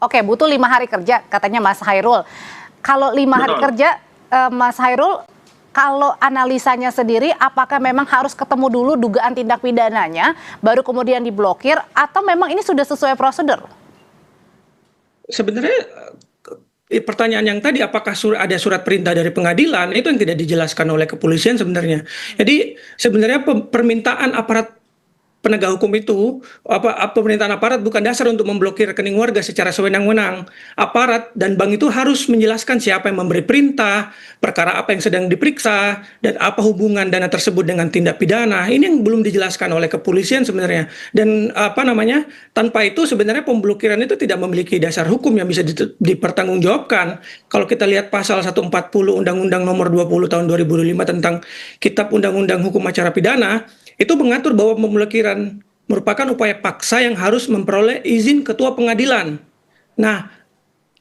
Oke, butuh 5 hari kerja katanya Mas Hairul. Kalau 5 hari Betul. kerja, Mas Hairul, kalau analisanya sendiri, apakah memang harus ketemu dulu dugaan tindak pidananya, baru kemudian diblokir, atau memang ini sudah sesuai prosedur? Sebenarnya pertanyaan yang tadi apakah ada surat perintah dari pengadilan itu yang tidak dijelaskan oleh kepolisian sebenarnya. Jadi sebenarnya permintaan aparat penegak hukum itu, pemerintahan aparat bukan dasar untuk memblokir rekening warga secara sewenang-wenang. Aparat dan bank itu harus menjelaskan siapa yang memberi perintah, perkara apa yang sedang diperiksa, dan apa hubungan dana tersebut dengan tindak pidana. Ini yang belum dijelaskan oleh kepolisian sebenarnya. Dan tanpa itu sebenarnya pemblokiran itu tidak memiliki dasar hukum yang bisa dipertanggungjawabkan. Kalau kita lihat pasal 140 Undang-Undang Nomor 20 Tahun 2005 tentang Kitab Undang-Undang Hukum Acara Pidana, itu mengatur bahwa pemblokiran merupakan upaya paksa yang harus memperoleh izin ketua pengadilan. Nah,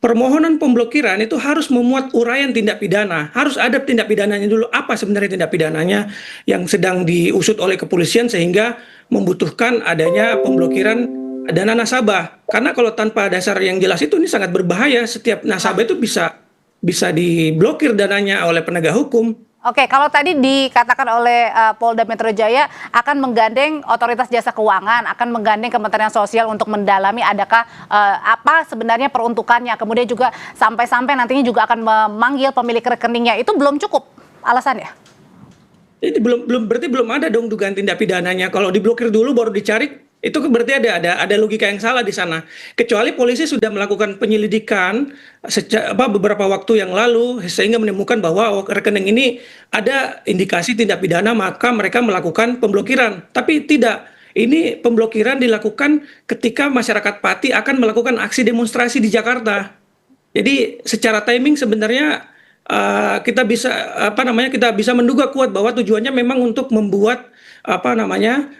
permohonan pemblokiran itu harus memuat uraian tindak pidana. Harus ada tindak pidananya dulu. Apa sebenarnya tindak pidananya yang sedang diusut oleh kepolisian sehingga membutuhkan adanya pemblokiran dana nasabah. Karena kalau tanpa dasar yang jelas itu ini sangat berbahaya. Setiap nasabah itu bisa diblokir dananya oleh penegak hukum. Oke, kalau tadi dikatakan oleh Polda Metro Jaya akan menggandeng Otoritas Jasa Keuangan, akan menggandeng Kementerian Sosial untuk mendalami adakah apa sebenarnya peruntukannya, kemudian juga sampai-sampai nantinya juga akan memanggil pemilik rekeningnya, itu belum cukup alasannya? Ini berarti belum ada dong dugaan tindak pidananya. Kalau diblokir dulu baru dicari, itu berarti ada logika yang salah di sana. Kecuali polisi sudah melakukan penyelidikan beberapa waktu yang lalu sehingga menemukan bahwa rekening ini ada indikasi tindak pidana, maka mereka melakukan pemblokiran. Tapi tidak. Ini pemblokiran dilakukan ketika masyarakat Pati akan melakukan aksi demonstrasi di Jakarta. Jadi secara timing sebenarnya kita bisa menduga kuat bahwa tujuannya memang untuk membuat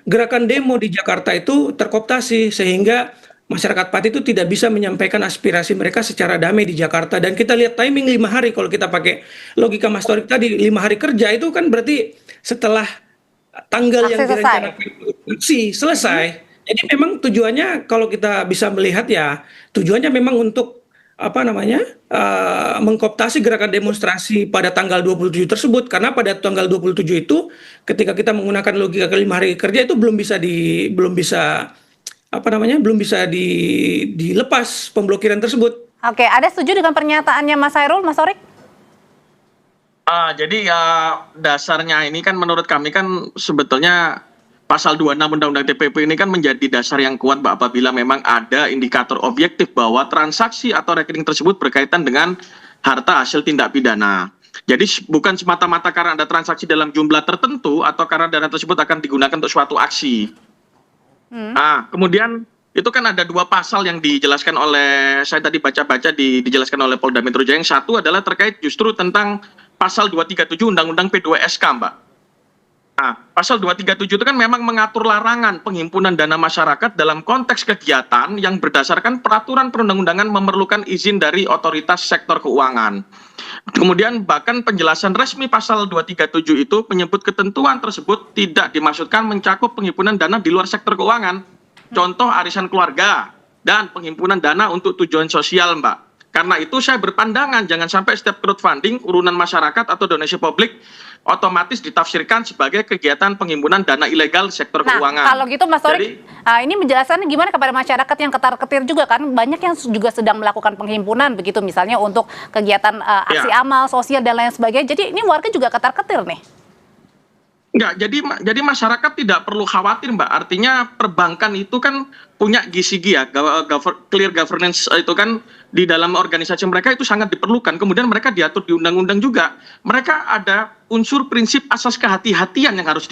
gerakan demo di Jakarta itu terkooptasi sehingga masyarakat Pati itu tidak bisa menyampaikan aspirasi mereka secara damai di Jakarta. Dan kita lihat timing 5 hari, kalau kita pakai logika Mas Torik tadi 5 hari kerja itu kan berarti setelah tanggal yang direncanakan selesai. Jadi memang tujuannya kalau kita bisa melihat ya tujuannya memang untuk mengkooptasi gerakan demonstrasi pada tanggal 27 tersebut, karena pada tanggal 27 itu ketika kita menggunakan logika ke 5 hari kerja itu belum bisa dilepas pemblokiran tersebut. Oke, ada setuju dengan pernyataannya Mas Hairul, Mas Torik? Jadi dasarnya ini kan menurut kami kan sebetulnya Pasal 26 Undang-Undang TPP ini kan menjadi dasar yang kuat, Mbak, apabila memang ada indikator objektif bahwa transaksi atau rekening tersebut berkaitan dengan harta hasil tindak pidana. Jadi bukan semata-mata karena ada transaksi dalam jumlah tertentu atau karena dana tersebut akan digunakan untuk suatu aksi. Nah, kemudian itu kan ada 2 pasal yang dijelaskan oleh, saya tadi baca-baca dijelaskan oleh Polda Metro Jaya. Yang satu adalah terkait justru tentang pasal 237 Undang-Undang P2SK, Mbak. Nah, pasal 237 itu kan memang mengatur larangan penghimpunan dana masyarakat dalam konteks kegiatan yang berdasarkan peraturan perundang-undangan memerlukan izin dari otoritas sektor keuangan. Kemudian bahkan penjelasan resmi pasal 237 itu menyebut ketentuan tersebut tidak dimaksudkan mencakup penghimpunan dana di luar sektor keuangan. Contoh arisan keluarga dan penghimpunan dana untuk tujuan sosial, Mbak. Karena itu saya berpandangan jangan sampai setiap crowdfunding, urunan masyarakat atau donasi publik otomatis ditafsirkan sebagai kegiatan penghimpunan dana ilegal sektor keuangan. Kalau gitu Mas Torik, ini menjelaskan gimana kepada masyarakat yang ketar-ketir juga kan, banyak yang juga sedang melakukan penghimpunan begitu misalnya untuk kegiatan aksi amal, sosial dan lain sebagainya. Jadi ini warga juga ketar-ketir nih. Enggak, jadi masyarakat tidak perlu khawatir, Mbak. Artinya perbankan itu kan punya GCG ya, clear governance itu kan di dalam organisasi mereka itu sangat diperlukan. Kemudian mereka diatur di undang-undang juga. Mereka ada unsur prinsip asas kehati-hatian yang harus